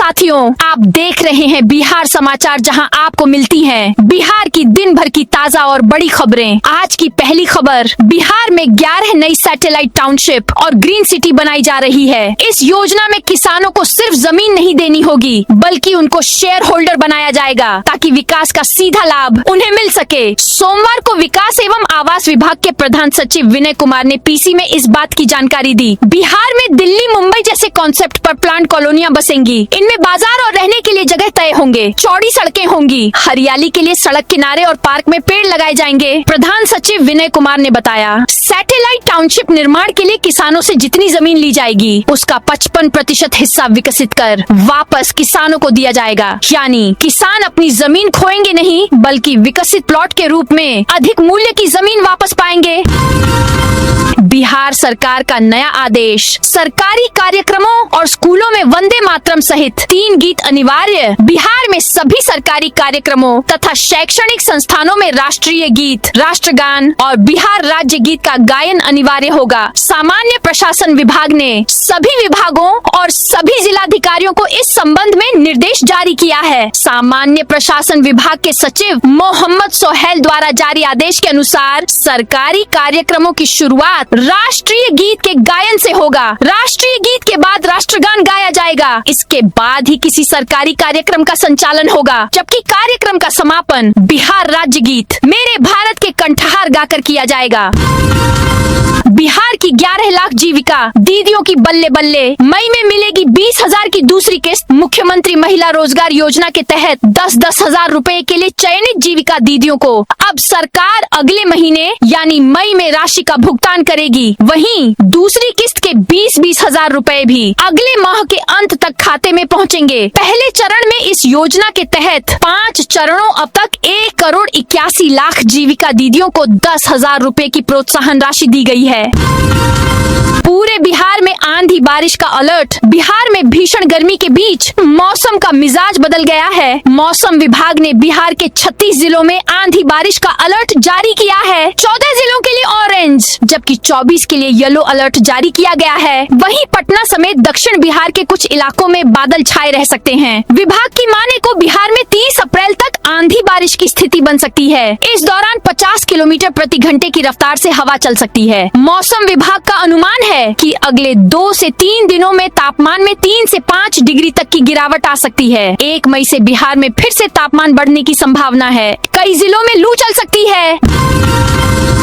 साथियों, आप देख रहे हैं बिहार समाचार, जहां आपको मिलती हैं बिहार की दिन भर की ताजा और बड़ी खबरें। आज की पहली खबर, बिहार में 11 नई सैटेलाइट टाउनशिप और ग्रीन सिटी बनाई जा रही है। इस योजना में किसानों को सिर्फ जमीन नहीं देनी होगी, बल्कि उनको शेयर होल्डर बनाया जाएगा, ताकि विकास का सीधा लाभ उन्हें मिल सके। सोमवार को विकास एवं आवास विभाग के प्रधान सचिव विनय कुमार ने पीसी में इस बात की जानकारी दी। बिहार में दिल्ली, मुंबई जैसे कॉन्सेप्ट पर प्लांट कॉलोनियां बसेंगी। इनमें बाजार और रहने के लिए जगह तय होंगे, चौड़ी सड़कें होंगी, हरियाली के लिए सड़क किनारे और पार्क में पेड़ लगाए जाएंगे। प्रधान सचिव विनय कुमार ने बताया, सैटेलाइट टाउनशिप निर्माण के लिए किसानों से जितनी जमीन ली जाएगी, उसका 55% हिस्सा विकसित कर वापस किसानों को दिया जाएगा। यानी किसान अपनी जमीन खोएंगे नहीं, बल्कि विकसित प्लॉट के रूप में अधिक मूल्य की जमीन वापस पाएंगे। बिहार सरकार का नया आदेश, सरकारी कार्यक्रमों और स्कूलों में वंदे मातरम सहित 3 गीत अनिवार्य। बिहार में सभी सरकारी कार्यक्रमों तथा शैक्षणिक संस्थानों में राष्ट्रीय गीत, राष्ट्रगान और बिहार राज्य गीत का गायन अनिवार्य होगा। सामान्य प्रशासन विभाग ने सभी विभागों और सभी जिलाधिकारियों को इस संबंध में निर्देश जारी किया है। सामान्य प्रशासन विभाग के सचिव मोहम्मद सोहेल द्वारा जारी आदेश के अनुसार सरकारी कार्यक्रमों की शुरुआत राष्ट्रीय गीत के गायन से होगा। राष्ट्रीय गीत के बाद राष्ट्रगान गाया जाएगा। इसके बाद ही किसी सरकारी कार्यक्रम का संचालन होगा, जबकि कार्यक्रम का समापन बिहार राज्य गीत मेरे भारत के कंठहार गाकर किया जाएगा। बिहार की 11 लाख जीविका दीदियों की बल्ले बल्ले, मई में मिलेगी 20,000 की दूसरी किस्त। मुख्यमंत्री महिला रोजगार योजना के तहत 10-10 हजार रूपए के लिए चयनित जीविका दीदियों को अब सरकार अगले महीने यानी मई में राशि का भुगतान करेगी। वहीं दूसरी किस्त के 20-20 हजार रूपए भी अगले माह के अंत तक खाते में पहुंचेंगे। पहले चरण में इस योजना के तहत 5 चरणों अब तक 1,81,00,000 जीविका दीदियों को 10,000 रूपए की प्रोत्साहन राशि दी गई है। पूरे बिहार में आंधी बारिश का अलर्ट। बिहार में भीषण गर्मी के बीच मौसम का मिजाज बदल गया है। मौसम विभाग ने बिहार के 36 जिलों में आंधी बारिश का अलर्ट जारी किया है। 14 जिलों के लिए ऑरेंज, जबकि 24 के लिए येलो अलर्ट जारी किया गया है। वहीं पटना समेत दक्षिण बिहार के कुछ इलाकों में बादल छाए रह सकते हैं। विभाग की माने को बिहार में 30 अप्रैल तक आंधी बारिश की स्थिति बन सकती है। इस दौरान 50 किलोमीटर प्रति घंटे की रफ्तार से हवा चल सकती है। मौसम विभाग का अनुमान है कि अगले 2 से 3 दिनों में तापमान में 3 से 5 डिग्री तक की गिरावट आ सकती है। 1 मई से बिहार में फिर से तापमान बढ़ने की संभावना है। कई जिलों में लू चल सकती है।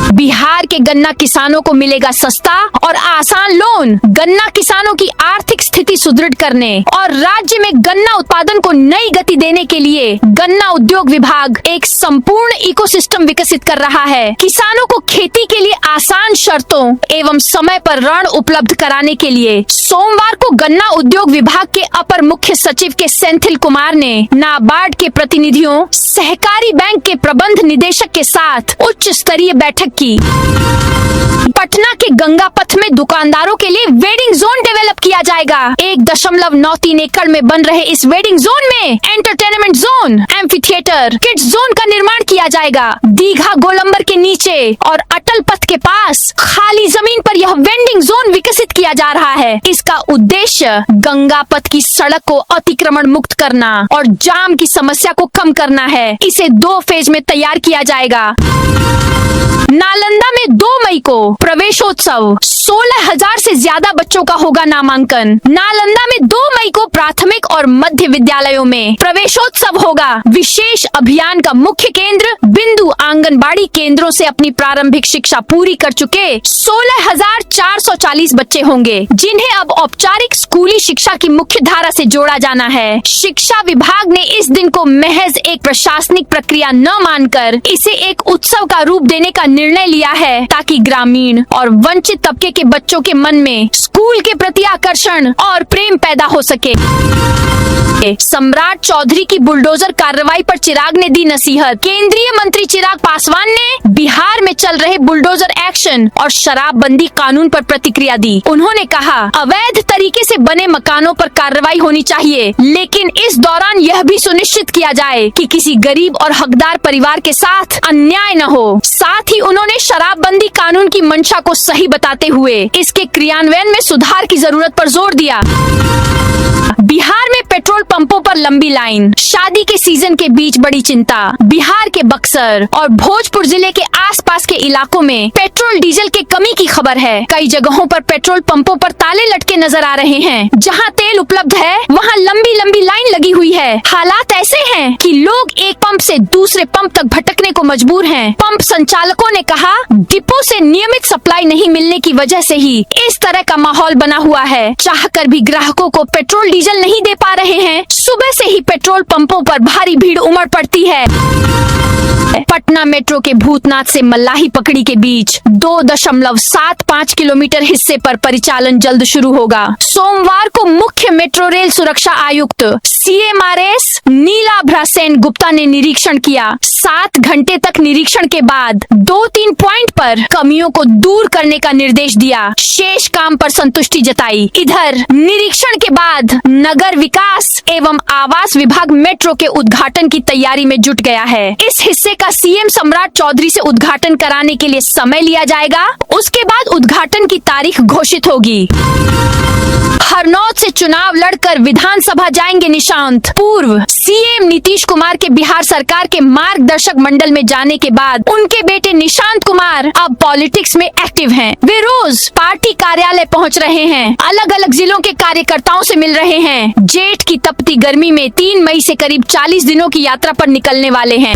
बिहार के गन्ना किसानों को मिलेगा सस्ता और आसान लोन। गन्ना किसानों की आर्थिक स्थिति सुदृढ़ करने और राज्य में गन्ना उत्पादन को नई गति देने के लिए गन्ना उद्योग विभाग एक संपूर्ण इकोसिस्टम विकसित कर रहा है। किसानों को खेती के लिए आसान शर्तों एवं समय पर ऋण उपलब्ध कराने के लिए सोमवार को गन्ना उद्योग विभाग के अपर मुख्य सचिव के सेंथिल कुमार ने नाबार्ड के प्रतिनिधियों, सहकारी बैंक के प्रबंध निदेशक के साथ उच्च स्तरीय बैठक की। पटना के गंगा पथ में दुकानदारों के लिए वेडिंग जोन डेवलप किया जाएगा। 1.93 एकड़ में बन रहे इस वेडिंग जोन में entertainment zone, amphi theatre, kids zone का निर्माण किया जाएगा। दीघा गोलंबर के नीचे और अटल पथ के पास खाली जमीन पर यह वेंडिंग जोन विकसित किया जा रहा है। इसका उद्देश्य गंगा पथ की सड़क को अतिक्रमण मुक्त करना और जाम की समस्या को कम करना है। इसे 2 फेज में तैयार किया जाएगा। नालंदा में 2 मई को प्रवेशोत्सव, 16,000 से ज्यादा बच्चों का होगा नामांकन। नालंदा में 2 मई को प्राथमिक और मध्य विद्यालयों में प्रवेशोत्सव होगा। विशेष अभियान का मुख्य केंद्र बिंदु आंगनबाड़ी केंद्रों से अपनी प्रारंभिक शिक्षा पूरी कर चुके 16,440 बच्चे होंगे, जिन्हें अब औपचारिक स्कूली शिक्षा की मुख्य धारा से जोड़ा जाना है। शिक्षा विभाग ने इस दिन को महज एक प्रशासनिक प्रक्रिया न मानकर इसे एक उत्सव का रूप देने का निर्णय लिया है, ताकि ग्रामीण और वंचित तबके के बच्चों के मन में स्कूल के प्रति आकर्षण और प्रेम पैदा हो सके। सम्राट चौधरी की बुलडोजर कार्रवाई पर चिराग ने दी नसीहत। केंद्रीय मंत्री चिराग पासवान ने बिहार में चल रहे बुलडोजर एक्शन और शराबबंदी कानून पर प्रतिक्रिया दी। उन्होंने कहा, अवैध तरीके से बने मकानों पर कार्रवाई होनी चाहिए, लेकिन इस दौरान यह भी सुनिश्चित किया जाए कि किसी गरीब और हकदार परिवार के साथ अन्याय न हो। साथ ही उन्होंने शराबबंदी कानून की मंशा को सही बताते हुए इसके क्रियान्वयन में सुधार की जरूरत पर जोर दिया। बिहार में पेट्रोल पंप पर लंबी लाइन, शादी के सीजन के बीच बड़ी चिंता। बिहार के बक्सर और भोजपुर जिले के आसपास के इलाकों में पेट्रोल डीजल के कमी की खबर है। कई जगहों पर पेट्रोल पंपों पर ताले लटके नजर आ रहे हैं। जहां तेल उपलब्ध है वहां लंबी लंबी लाइन लगी हुई है। हालात ऐसे हैं कि लोग एक पंप से दूसरे पंप तक भटकने को मजबूर हैं। पंप संचालकों ने कहा, डिपो से नियमित सप्लाई नहीं मिलने की वजह से ही इस तरह का माहौल बना हुआ है। चाहकर भी ग्राहकों को पेट्रोल डीजल नहीं दे पा रहे हैं। सुबह से ही पेट्रोल पंपों पर भारी भीड़ उमड़ पड़ती है। पटना मेट्रो के भूतनाथ से मल्लाही पकड़ी के बीच 2.75 किलोमीटर हिस्से पर परिचालन जल्द शुरू होगा। सोमवार को मुख्य मेट्रो रेल सुरक्षा आयुक्त CMRS नीलाभ्रा सेन गुप्ता ने निरीक्षण किया। 7 घंटे तक निरीक्षण के बाद 2-3 पॉइंट पर कमियों को दूर करने का निर्देश दिया। शेष काम पर संतुष्टि जताई। इधर निरीक्षण के बाद नगर विकास एवं आवास विभाग मेट्रो के उद्घाटन की तैयारी में जुट गया है। इस हिस्से का CM सम्राट चौधरी से उद्घाटन कराने के लिए समय लिया जाएगा। उसके बाद उद्घाटन की तारीख घोषित होगी। हरनौत से चुनाव लड़कर विधानसभा जाएंगे निशांत। पूर्व CM नीतीश कुमार के बिहार सरकार के मार्गदर्शक मंडल में जाने के बाद उनके बेटे निशांत कुमार अब पॉलिटिक्स में एक्टिव हैं। वे रोज पार्टी कार्यालय पहुंच रहे हैं, अलग अलग जिलों के कार्यकर्ताओं से मिल रहे हैं। जेठ की तपती गर्मी में 3 मई से करीब 40 दिनों की यात्रा पर निकलने वाले हैं।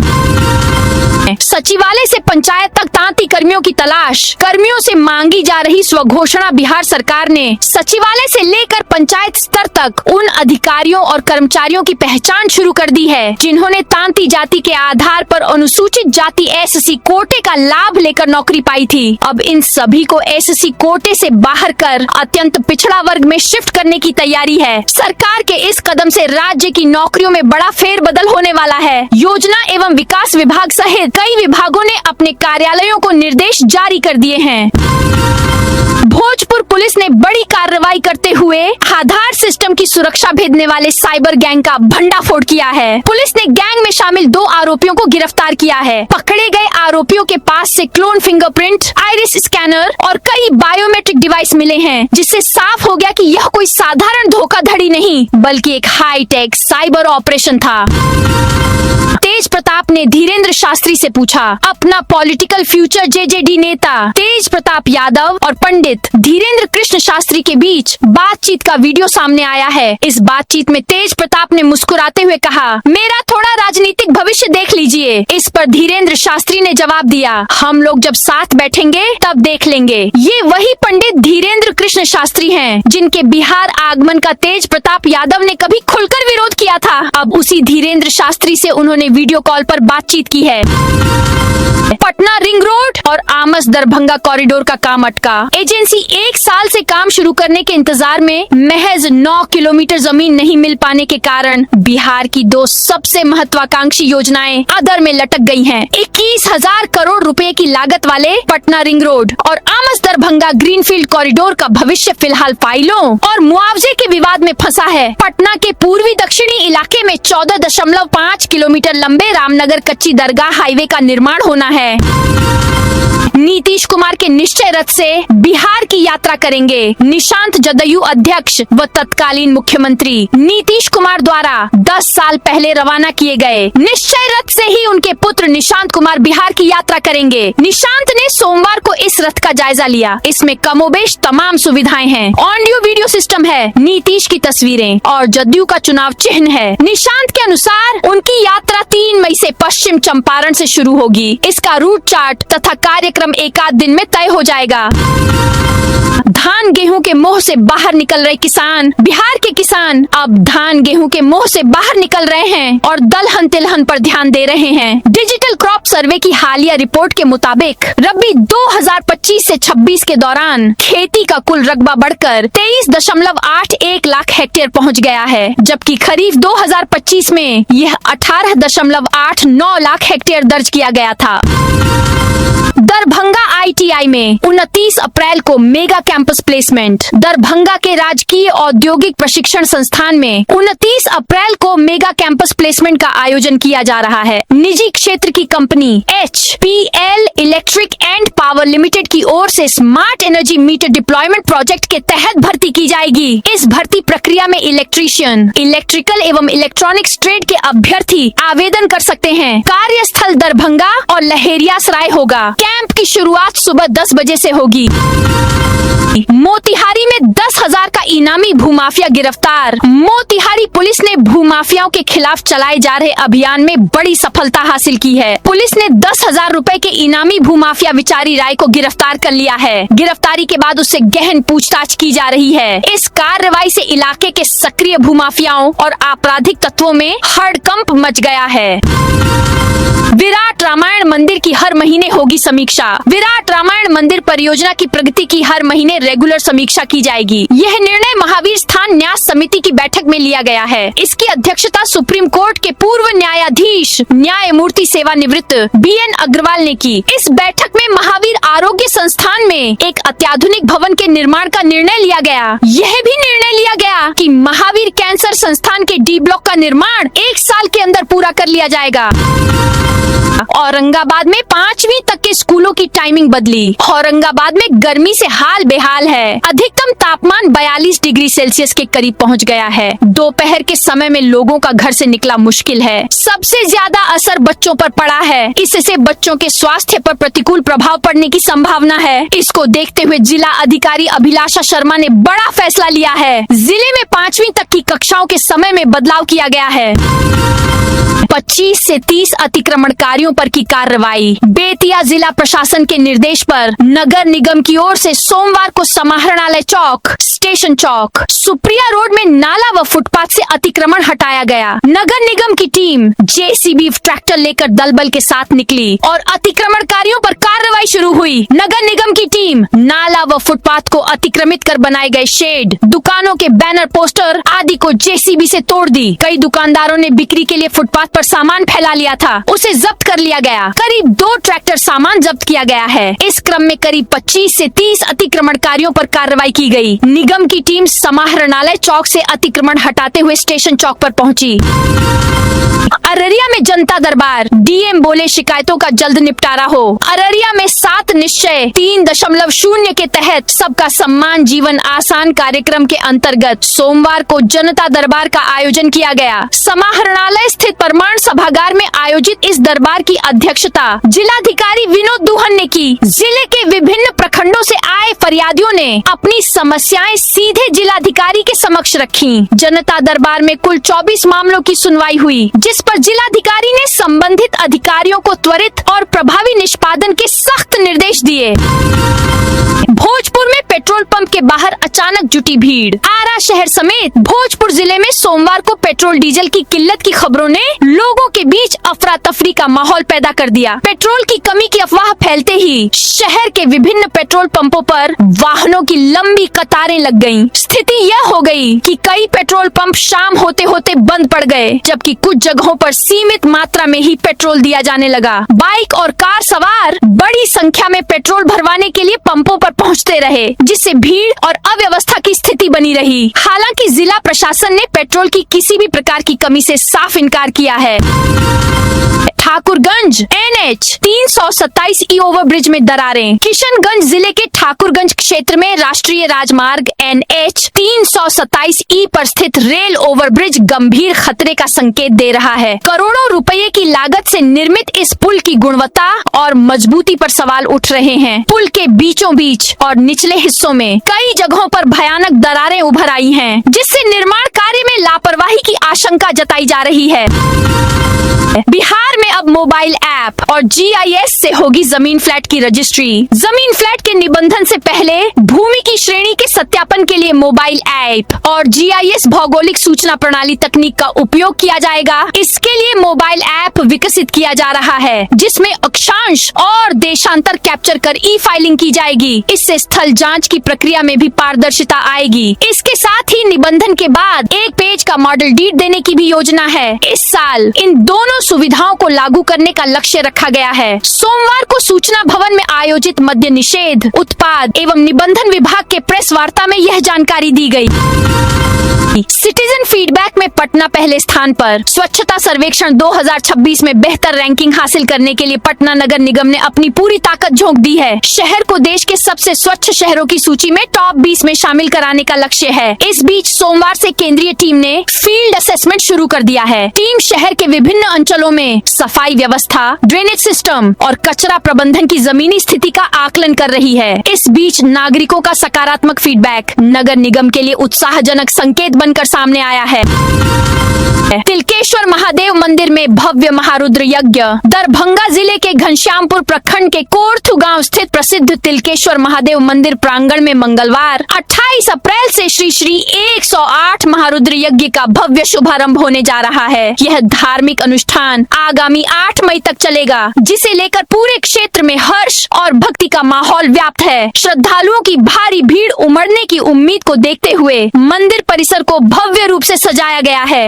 सचिवालय से पंचायत तक तांती कर्मियों की तलाश। कर्मियों से मांगी जा रही स्वघोषणा बिहार सरकार ने सचिवालय से लेकर पंचायत स्तर तक उन अधिकारियों और कर्मचारियों की पहचान शुरू कर दी है जिन्होंने तांती जाति के आधार पर अनुसूचित जाति SC कोटे का लाभ लेकर नौकरी पाई थी। अब इन सभी को SC कोटे से बाहर कर अत्यंत पिछड़ा वर्ग में शिफ्ट करने की तैयारी है। सरकार के इस कदम से राज्य की नौकरियों में बड़ा फेरबदल होने वाला है। योजना एवं विकास विभाग सहित कई विभागों ने अपने कार्यालयों को निर्देश जारी कर दिए हैं। भोजपुर पुलिस ने बड़ी कार्रवाई करते हुए आधार सिस्टम की सुरक्षा भेदने वाले साइबर गैंग का भंडाफोड़ किया है। पुलिस ने गैंग में शामिल 2 आरोपियों को गिरफ्तार किया है। पकड़े गए आरोपियों के पास से क्लोन फिंगरप्रिंट, आइरिस स्कैनर और कई बायोमेट्रिक डिवाइस मिले हैं, जिससे साफ हो गया कि यह कोई साधारण धोखाधड़ी नहीं बल्कि एक हाईटेक साइबर ऑपरेशन था। तेज प्रताप ने धीरेन्द्र शास्त्री से पूछा, अपना पॉलिटिकल फ्यूचर JJD नेता तेज प्रताप यादव और पंडित धीरेन्द्र कृष्ण शास्त्री के बीच बातचीत का वीडियो सामने आया है। इस बातचीत में तेज प्रताप ने मुस्कुराते हुए कहा, मेरा थोड़ा राजनीतिक भविष्य देख लीजिए। इस पर धीरेन्द्र शास्त्री ने जवाब दिया, हम लोग जब साथ बैठेंगे तब देख लेंगे। ये वही पंडित धीरेन्द्र कृष्ण शास्त्री हैं जिनके बिहार आगमन का तेज प्रताप यादव ने कभी खुलकर विरोध किया था। अब उसी धीरेन्द्र शास्त्री से उन्होंने वीडियो कॉल पर बातचीत की है। पटना रिंग रोड और आमस दरभंगा कॉरिडोर का काम अटका। एजेंसी 1 साल से काम शुरू करने के इंतजार में महज 9 किलोमीटर जमीन नहीं मिल पाने के कारण बिहार की 2 सबसे महत्वाकांक्षी योजनाएं अधर में लटक गई हैं। 21,000 करोड़ रुपए की लागत वाले पटना रिंग रोड और आमस दरभंगा ग्रीनफील्ड कॉरिडोर का भविष्य फिलहाल फाइलों और मुआवजे के विवाद में फंसा है। पटना के पूर्वी दक्षिणी इलाके में 14.5 किलोमीटर लंबे रामनगर कच्ची दरगाह हाईवे का निर्माण होना है। नीतीश कुमार के निश्चय रथ से बिहार की यात्रा करेंगे निशांत जदयू अध्यक्ष व तत्कालीन मुख्यमंत्री नीतीश कुमार द्वारा 10 साल पहले रवाना किए गए निश्चय रथ से ही उनके पुत्र निशांत कुमार बिहार की यात्रा करेंगे। निशांत ने सोमवार को इस रथ का जायजा लिया। इसमें कमोबेश तमाम सुविधाएं हैं। ऑडियो वीडियो सिस्टम है, नीतीश की तस्वीरें और जदयू का चुनाव चिन्ह है। निशांत के अनुसार उनकी यात्रा 3 मई से पश्चिम चंपारण से शुरू होगी। इसका रूट चार्ट तथा कार्यक्रम एक आध दिन में तय हो जाएगा। धान गेहूं के मोह से बाहर निकल रहे किसान। बिहार के किसान अब धान गेहूं के मोह से बाहर निकल रहे हैं और दलहन तिलहन पर ध्यान दे रहे हैं। डिजिटल क्रॉप सर्वे की हालिया रिपोर्ट के मुताबिक रबी 2025 से 26 के दौरान खेती का कुल रकबा बढ़कर 23.81 लाख हेक्टेयर पहुंच गया है, जबकि खरीफ 2025 में यह 18.89 लाख हेक्टेयर दर्ज किया गया था। दरभंगा ITI में 29 अप्रैल को मेगा कैंपस प्लेसमेंट। दरभंगा के राजकीय औद्योगिक प्रशिक्षण संस्थान में 29 अप्रैल को मेगा कैंपस प्लेसमेंट का आयोजन किया जा रहा है। निजी क्षेत्र की company HPL electric and power limited की ओर से smart energy meter deployment project के तहत भर्ती की जाएगी। इस भर्ती प्रक्रिया में इलेक्ट्रीशियन, इलेक्ट्रिकल एवं इलेक्ट्रॉनिक्स ट्रेड के अभ्यर्थी आवेदन कर सकते हैं। कार्यस्थल दरभंगा और लहेरियासराय होगा। कैंप की शुरुआत सुबह 10 बजे से होगी। मोतिहारी में 10,000 का इनामी भूमाफिया गिरफ्तार। मोतिहारी पुलिस ने भूमाफियाओं के खिलाफ चलाए जा रहे अभियान में बड़ी सफलता हासिल की है। पुलिस ने 10,000 रुपए के इनामी भूमाफिया विचारी राय को गिरफ्तार कर लिया है। गिरफ्तारी के बाद उससे गहन पूछताछ की जा रही है। इस कार्रवाई से इलाके के सक्रिय भूमाफियाओं और आपराधिक तत्वों में हड़कंप मच गया है। विराट रामायण मंदिर की हर महीने होगी समीक्षा। विराट रामायण मंदिर परियोजना की प्रगति की हर महीने रेगुलर समीक्षा की जाएगी। यह निर्णय महावीर स्थान न्यास समिति की बैठक में लिया गया है। इसकी अध्यक्षता सुप्रीम कोर्ट के पूर्व न्यायाधीश न्यायमूर्ति सेवानिवृत्त BN अग्रवाल ने की। इस बैठक में महावीर आरोग्य संस्थान में एक अत्याधुनिक भवन के निर्माण का निर्णय लिया गया। यह भी निर्णय लिया गया कि महावीर कैंसर संस्थान के D ब्लॉक का निर्माण 1 साल के अंदर पूरा कर लिया जाएगा। औरंगाबाद में 5वीं तक के स्कूलों की टाइमिंग बदली। औरंगाबाद में गर्मी से हाल बेहाल है। अधिकतम तापमान 42 डिग्री सेल्सियस के करीब पहुंच गया है। दोपहर के समय में लोगों का घर से निकला मुश्किल है। सबसे ज्यादा असर बच्चों पर पड़ा है। इससे बच्चों के स्वास्थ्य पर प्रतिकूल प्रभाव पड़ने की संभावना है। इसको देखते हुए जिला अधिकारी अभिलाषा शर्मा ने बड़ा फैसला लिया है। जिले में 5वीं तक की कक्षाओं के समय में बदलाव किया गया है। 25 से 30 अतिक्रमणकारियों पर की कार्रवाई। बेतिया जिला प्रशासन के निर्देश पर नगर निगम की ओर से सोमवार को समाहरणालय चौक, स्टेशन चौक, सुप्रिया रोड में नाला व फुटपाथ से अतिक्रमण हटाया गया। नगर निगम की टीम JCB ट्रैक्टर लेकर दलबल के साथ निकली और अतिक्रमणकारियों पर कार्रवाई शुरू हुई। नगर निगम की टीम नाला व फुटपाथ को अतिक्रमित कर बनाए गए शेड, दुकानों के बैनर, पोस्टर आदि को JCB से तोड़ दी। कई दुकानदारों ने बिक्री के लिए फुटपाथ पर सामान फैला लिया था, उसे जब्त कर लिया गया। करीब 2 ट्रैक्टर सामान जब्त किया गया है। इस क्रम में करीब 25 से 30 अतिक्रमणकारियों पर कार्रवाई की गई। निगम की टीम समाहरणालय चौक से अतिक्रमण हटाते हुए स्टेशन चौक पर पहुंची। अररिया में जनता दरबार। DM बोले शिकायतों का जल्द निपटारा हो। अररिया में 7 निश्चय 3.0 के तहत सबका सम्मान जीवन आसान कार्यक्रम के अंतर्गत सोमवार को जनता दरबार का आयोजन किया गया। समाहरणालय स्थित परमाण सभागार में आयोजित इस दरबार की अध्यक्षता जिलाधिकारी विनोद दुहन ने की। जिले के विभिन्न प्रखंडों से आए फरियादियों ने अपनी समस्याएं सीधे जिलाधिकारी के समक्ष रखी। जनता दरबार में कुल 24 मामलों की सुनवाई हुई, जिस पर जिलाधिकारी ने संबंधित अधिकारियों को त्वरित और प्रभावी निष्पादन के सख्त निर्देश दिए। भोजपुर में पेट्रोल पंप के बाहर अचानक जुटी भीड़। आरा शहर समेत भोजपुर जिले में सोमवार को पेट्रोल डीजल की किल्लत की खबरों ने लोगों के बीच अफरा तफरी का माहौल पैदा कर दिया। पेट्रोल की कमी की अफवाह फैलते ही शहर के विभिन्न पेट्रोल पंपों पर वाहनों की लंबी कतारें लग गईं। स्थिति यह हो गई कि कई पेट्रोल पंप शाम होते होते बंद पड़ गए, जबकि कुछ जगहों पर सीमित मात्रा में ही पेट्रोल दिया जाने लगा। बाइक और कार सवार बड़ी संख्या में पेट्रोल भरवाने के लिए पंपों पर पहुंचते रहे, जिससे भीड़ और अव्यवस्था की स्थिति बनी रही। हालांकि जिला प्रशासन ने पेट्रोल की किसी भी प्रकार की कमी से साफ इनकार किया है। ठाकुरगंज NH 327 ई ओवरब्रिज में दरारें। किशनगंज जिले के ठाकुरगंज क्षेत्र में राष्ट्रीय राजमार्ग NH 327 ई पर स्थित रेल ओवरब्रिज गंभीर खतरे का संकेत दे रहा है। करोड़ों रुपए की लागत से निर्मित इस पुल की गुणवत्ता और मजबूती पर सवाल उठ रहे हैं। पुल के बीचों बीच और निचले हिस्सों में कई जगहों पर भयानक दरारें उभर आई हैं, जिससे निर्माण कार्य में लापरवाही की आशंका जताई जा रही है। बिहार में अब मोबाइल ऐप और GIS से होगी जमीन फ्लैट की रजिस्ट्री। जमीन फ्लैट के निबंधन से पहले भूमि की श्रेणी के सत्यापन के लिए मोबाइल ऐप और GIS भौगोलिक सूचना प्रणाली तकनीक का उपयोग किया जाएगा। इसके लिए मोबाइल ऐप विकसित किया जा रहा है, जिसमें अक्षांश और देशांतर कैप्चर कर ई-फाइलिंग की जाएगी। इससे स्थल जांच की प्रक्रिया में भी पारदर्शिता आएगी। इसके साथ ही निबंधन के बाद एक पेज का मॉडल डीड देने की भी योजना है। इस साल इन दोनों दोनों सुविधाओं को लागू करने का लक्ष्य रखा गया है। सोमवार को सूचना भवन में आयोजित मद्य निषेध, उत्पाद एवं निबंधन विभाग के प्रेस वार्ता में यह जानकारी दी गई। सिटीजन फीडबैक में पटना पहले स्थान पर। स्वच्छता सर्वेक्षण 2026 में बेहतर रैंकिंग हासिल करने के लिए पटना नगर निगम ने अपनी पूरी ताकत झोंक दी है। शहर को देश के सबसे स्वच्छ शहरों की सूची में टॉप 20 में शामिल कराने का लक्ष्य है। इस बीच सोमवार से केंद्रीय टीम ने फील्ड असेसमेंट शुरू कर दिया है। टीम शहर के विभिन्न अंचलों में सफाई व्यवस्था, ड्रेनेज सिस्टम और कचरा प्रबंधन की जमीनी स्थिति का आकलन कर रही है। इस बीच नागरिकों का सकारात्मक फीडबैक नगर निगम के लिए उत्साहजनक संकेत बनकर सामने आया है। तिलकेश्वर महादेव मंदिर में भव्य महारुद्र यज्ञ। दरभंगा जिले के घनश्यामपुर प्रखंड के कोर्थू गांव स्थित प्रसिद्ध तिलकेश्वर महादेव मंदिर प्रांगण में मंगलवार 28 अप्रैल से श्री श्री 108 महारुद्र यज्ञ का भव्य शुभारंभ होने जा रहा है। यह धार्मिक अनुष्ठान आगामी 8 मई तक चलेगा, जिसे लेकर पूरे क्षेत्र में हर्ष और भक्ति का माहौल व्याप्त है। श्रद्धालुओं की भारी भीड़ उमड़ने की उम्मीद को देखते हुए मंदिर परिसर को भव्य रूप से सजाया गया है।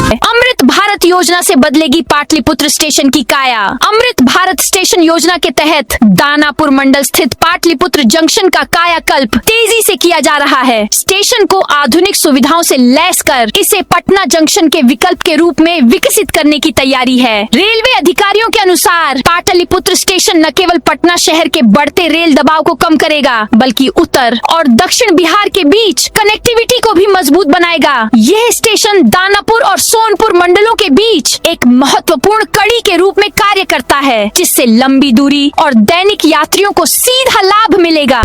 अमृत भारत योजना से बदलेगी पाटलिपुत्र स्टेशन की काया। अमृत भारत स्टेशन योजना के तहत दानापुर मंडल स्थित पाटलिपुत्र जंक्शन का कायाकल्प तेजी से किया जा रहा है। स्टेशन को आधुनिक सुविधाओं से लैस कर इसे पटना जंक्शन के विकल्प के रूप में विकसित करने की तैयारी है। रेलवे अधिकारियों के अनुसार पाटलिपुत्र स्टेशन न केवल पटना शहर के बढ़ते रेल दबाव को कम करेगा, बल्कि उत्तर और दक्षिण बिहार के बीच कनेक्टिविटी को भी मजबूत बनाएगा। यह स्टेशन दानापुर और सोनपुर मंडलों के बीच एक महत्वपूर्ण कड़ी के रूप में कार्य करता है, जिससे लंबी दूरी और दैनिक यात्रियों को सीधा लाभ मिलेगा।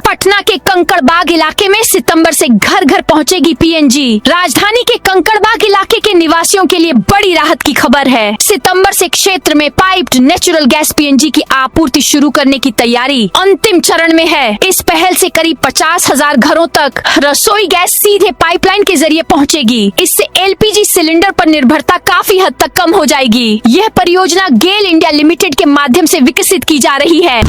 पटना के कंकड़बाग इलाके में सितंबर से घर घर पहुंचेगी पीएनजी। राजधानी के कंकड़बाग इलाके के निवासियों के लिए बड़ी राहत की खबर है। सितंबर से क्षेत्र में पाइप्ड नेचुरल गैस पीएनजी की आपूर्ति शुरू करने की तैयारी अंतिम चरण में है। इस पहल से करीब 50,000 घरों तक रसोई गैस सीधे पाइपलाइन के जरिए पहुंचेगी। इससे एलपीजी सिलेंडर पर निर्भरता काफी हद तक कम हो जाएगी। यह परियोजना गेल इंडिया लिमिटेड के माध्यम से विकसित की जा रही है।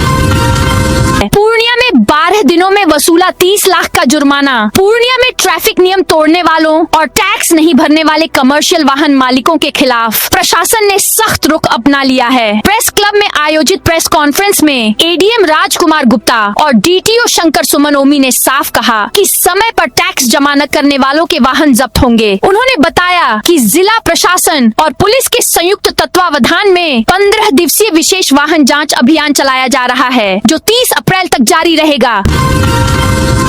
पूर्णिया में 12 दिनों में वसूला 30 लाख का जुर्माना। पूर्णिया में ट्रैफिक नियम तोड़ने वालों और टैक्स नहीं भरने वाले कमर्शियल वाहन मालिकों के खिलाफ प्रशासन ने सख्त रुख अपना लिया है। प्रेस क्लब में आयोजित प्रेस कॉन्फ्रेंस में एडीएम राजकुमार गुप्ता और डीटीओ शंकर सुमन ओमी ने साफ कहा कि समय पर टैक्स जमा न करने वालों के वाहन जब्त होंगे। उन्होंने बताया कि जिला प्रशासन और पुलिस के संयुक्त तत्वावधान में 15 दिवसीय विशेष वाहन जाँच अभियान चलाया जा रहा है, जो 30 अप्रैल तक जारी रहेगा।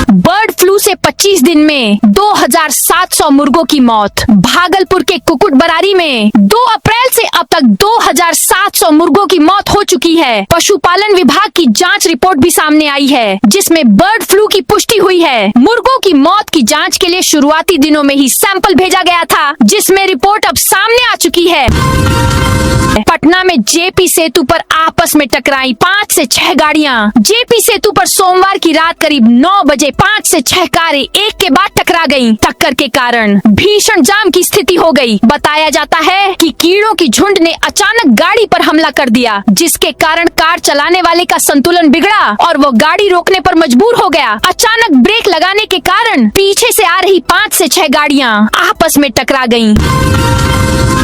बर्ड फ्लू से 25 दिन में 2,700 मुर्गों की मौत। भागलपुर के कुकुट बरारी में 2 अप्रैल से अब तक 2,700 मुर्गों की मौत हो चुकी है। पशुपालन विभाग की जांच रिपोर्ट भी सामने आई है, जिसमें बर्ड फ्लू की पुष्टि हुई है। मुर्गों की मौत की जांच के लिए शुरुआती दिनों में ही सैंपल भेजा गया था, जिसमें रिपोर्ट अब सामने आ चुकी है। पटना में जेपी सेतु पर आपस में टकराई 5 से 6 गाड़ियां। जेपी सेतु पर सोमवार की रात करीब 9 बजे 5 से 6 कारें एक के बाद टकरा गईं। टक्कर के कारण भीषण जाम की स्थिति हो गई। बताया जाता है कि कीड़ों की झुंड ने अचानक गाड़ी पर हमला कर दिया, जिसके कारण कार चलाने वाले का संतुलन बिगड़ा और वो गाड़ी रोकने पर मजबूर हो गया। अचानक ब्रेक लगाने के कारण पीछे से आ रही 5 से 6 गाड़ियां आपस में टकरा गईं।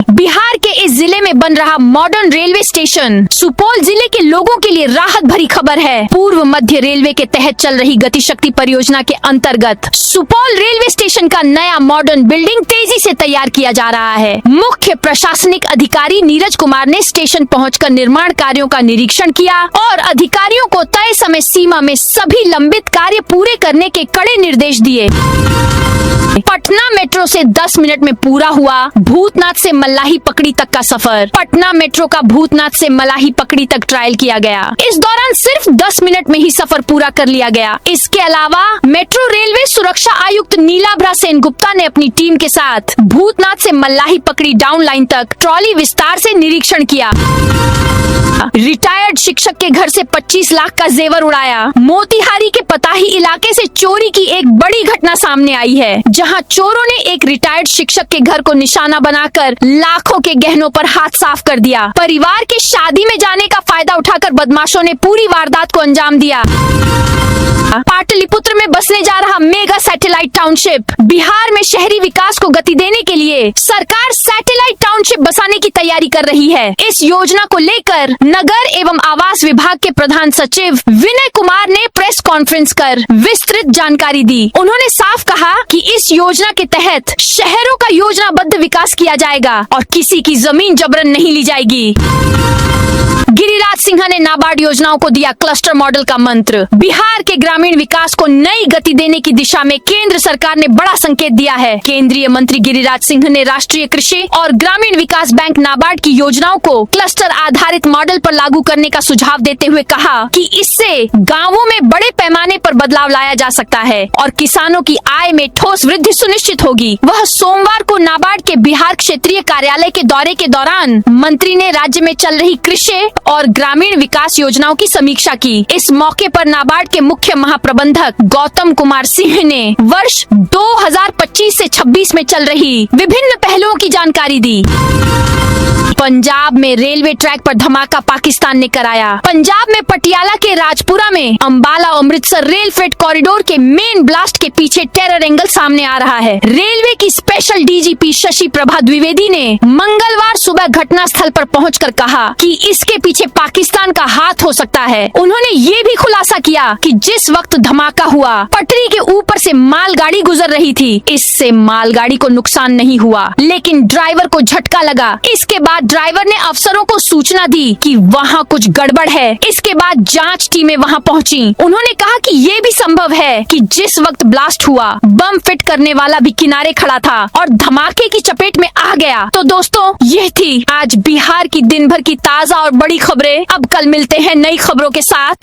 बिहार के इस जिले में बन रहा मॉडर्न रेलवे स्टेशन सुपौल जिले के लोगों के लिए राहत भरी खबर है। पूर्व मध्य रेलवे के तहत चल रही गतिशक्ति परियोजना के अंतर्गत सुपौल रेलवे स्टेशन का नया मॉडर्न बिल्डिंग तेजी से तैयार किया जा रहा है। मुख्य प्रशासनिक अधिकारी नीरज कुमार ने स्टेशन पहुंचकर निर्माण कार्यों का निरीक्षण किया और अधिकारियों को तय समय सीमा में सभी लंबित कार्य पूरे करने के कड़े निर्देश दिए। पटना मेट्रो से 10 मिनट में पूरा हुआ भूतनाथ से मल्लाही पकड़ी तक का सफर। पटना मेट्रो का भूतनाथ से मल्लाही पकड़ी तक ट्रायल किया गया। इस दौरान सिर्फ 10 मिनट में ही सफर पूरा कर लिया गया। इसके अलावा मेट्रो रेलवे सुरक्षा आयुक्त नीलाभ्रा सेन गुप्ता ने अपनी टीम के साथ भूतनाथ से मल्लाही पकड़ी डाउन लाइन तक ट्रॉली विस्तार से निरीक्षण किया। था। रिटायर्ड शिक्षक के घर से 25 लाख का जेवर उड़ाया। मोतिहारी के पताही इलाके से चोरी की एक बड़ी घटना सामने आई है, जहां चोरों ने एक रिटायर्ड शिक्षक के घर को निशाना बनाकर लाखों के गहनों पर हाथ साफ कर दिया। परिवार के शादी में जाने का फायदा उठाकर बदमाशों ने पूरी वारदात को अंजाम दिया। पाटलिपुत्र में बसने जा रहा मेगा सैटेलाइट टाउनशिप। बिहार में शहरी विकास को गति देने के लिए सरकार सैटेलाइट टाउनशिप बसाने की तैयारी कर रही है। इस योजना को लेकर नगर एवं आवास विभाग के प्रधान सचिव विनय कुमार ने प्रेस कॉन्फ्रेंस कर विस्तृत जानकारी दी। उन्होंने साफ कहा कि इस योजना के तहत शहरों का योजनाबद्ध विकास किया जाएगा और किसी की जमीन जबरन नहीं ली जाएगी। गिरिराज सिन्हा ने नाबार्ड योजनाओं को दिया क्लस्टर मॉडल का मंत्र। बिहार के ग्रामीण विकास को नई गति देने की दिशा में केंद्र सरकार ने बड़ा संकेत दिया है। केंद्रीय मंत्री गिरिराज सिंह ने राष्ट्रीय कृषि और ग्रामीण विकास बैंक नाबार्ड की योजनाओं को क्लस्टर आधारित मॉडल पर लागू करने का सुझाव देते हुए कहा कि इससे गाँवों में बड़े पैमाने पर बदलाव लाया जा सकता है और किसानों की आय में ठोस वृद्धि सुनिश्चित होगी। वह सोमवार को नाबार्ड के बिहार क्षेत्रीय कार्यालय के दौरे के दौरान मंत्री ने राज्य में चल रही कृषि और ग्रामीण विकास योजनाओं की समीक्षा की। इस मौके पर नाबार्ड के मुख्य महाप्रबंधक गौतम कुमार सिंह ने वर्ष 2025 से 26 में चल रही विभिन्न पहलुओं की जानकारी दी। पंजाब में रेलवे ट्रैक पर धमाका पाकिस्तान ने कराया। पंजाब में पटियाला के राजपुरा में Ambala Amritsar rail freight corridor के मेन ब्लास्ट के पीछे टेरर एंगल सामने आ रहा है। रेलवे की स्पेशल डीजीपी शशि प्रभा द्विवेदी ने मंगलवार सुबह घटना स्थल पर पहुंचकर कहा कि इसके पीछे पाकिस्तान का हाथ हो सकता है। उन्होंने ये भी खुलासा किया कि जिस वक्त धमाका हुआ पटरी के ऊपर से मालगाड़ी गुजर रही थी। इससे मालगाड़ी को नुकसान नहीं हुआ, लेकिन ड्राइवर को झटका लगा। इसके बाद ड्राइवर ने अफसरों को सूचना दी कि वहाँ कुछ गड़बड़ है। इसके बाद जांच टीमें वहाँ पहुँची। उन्होंने कहा कि ये भी संभव है कि जिस वक्त ब्लास्ट हुआ बम फिट करने वाला भी किनारे खड़ा था और धमाके की चपेट में आ गया। तो दोस्तों, ये थी आज बिहार की दिन भर की ताजा और बड़ी खबरें। अब कल मिलते हैं नई खबरों के साथ।